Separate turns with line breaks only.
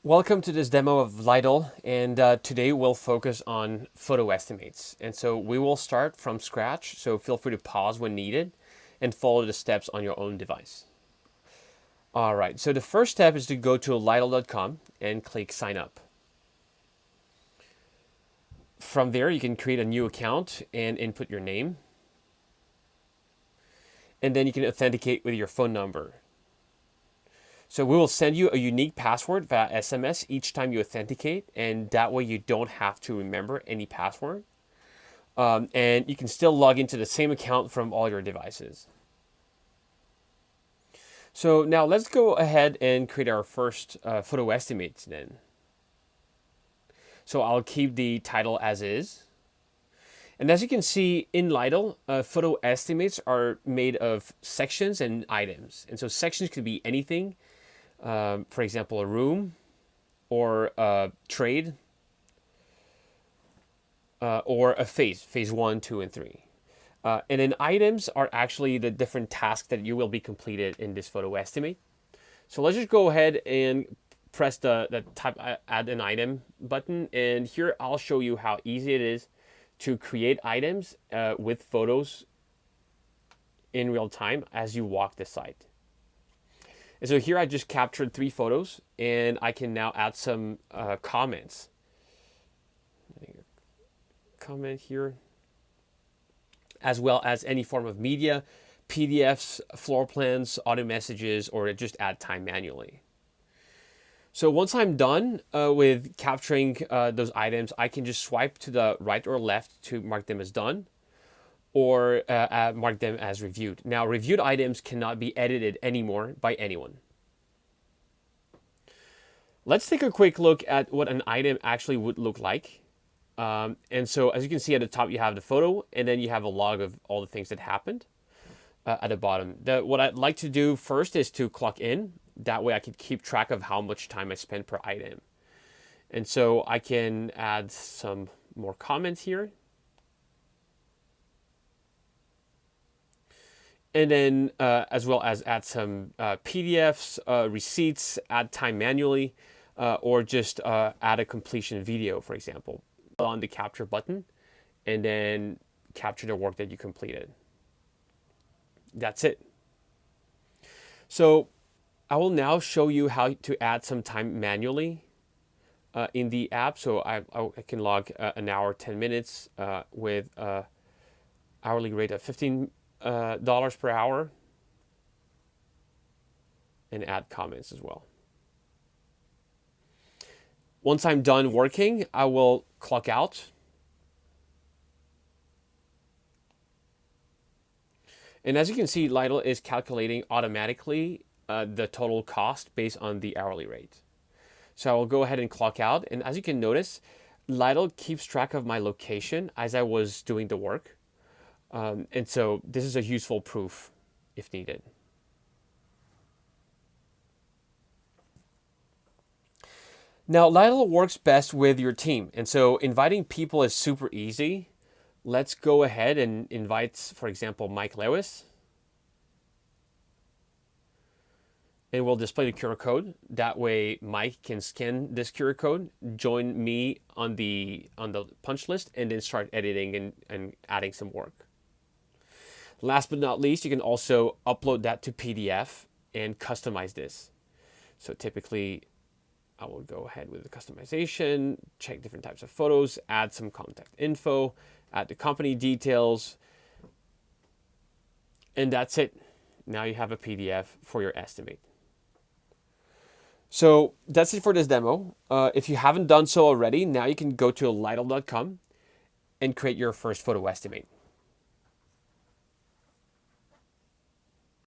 Welcome to this demo of Lydul, and today we'll focus on photo estimates. And so we will start from scratch, so feel free to pause when needed and follow the steps on your own device. All right, so the first step is to go to Lydul.com and click sign up. From there, you can create a new account and input your name. And then you can authenticate with your phone number. So we will send you a unique password via SMS each time you authenticate, and that way you don't have to remember any password. And you can still log into the same account from all your devices. So now let's go ahead and create our first photo estimates then. So I'll keep the title as is. And as you can see in Lydul, photo estimates are made of sections and items. And so sections could be anything. For example, a room or a trade or a phase 1, 2, and 3. And then items are actually the different tasks that you will be completed in this photo estimate. So let's just go ahead and press the type add an item button. And here I'll show you how easy it is to create items with photos in real time as you walk the site. And so here I just captured 3 photos, and I can now add some comments. Comment here, as well as any form of media, PDFs, floor plans, audio messages, or just add time manually. So once I'm done with capturing those items, I can just swipe to the right or left to mark them as done, or mark them as reviewed. Now, reviewed items cannot be edited anymore by anyone. Let's take a quick look at what an item actually would look like. And so as you can see at the top, you have the photo, and then you have a log of all the things that happened at the bottom. What I'd like to do first is to clock in. That way I can keep track of how much time I spent per item. And so I can add some more comments here. And then as well as add some PDFs, receipts, add time manually, or just add a completion video, for example, on the capture button, and then capture the work that you completed. That's it. So I will now show you how to add some time manually in the app. So I can log an hour, 10 minutes with an hourly rate of $15 per hour, and add comments as well. Once I'm done working, I will clock out. And as you can see, Lydul is calculating automatically the total cost based on the hourly rate. So I will go ahead and clock out. And as you can notice, Lydul keeps track of my location as I was doing the work. And so this is a useful proof if needed. Now, Lydul works best with your team. And so inviting people is super easy. Let's go ahead and invite, for example, Mike Lewis. And we'll display the QR code. That way Mike can scan this QR code, join me on the punch list, and then start editing and adding some work. Last but not least, you can also upload that to PDF and customize this. So typically, I will go ahead with the customization, check different types of photos, add some contact info, add the company details, and that's it. Now you have a PDF for your estimate. So that's it for this demo. If you haven't done so already, now you can go to Lydul.com and create your first photo estimate.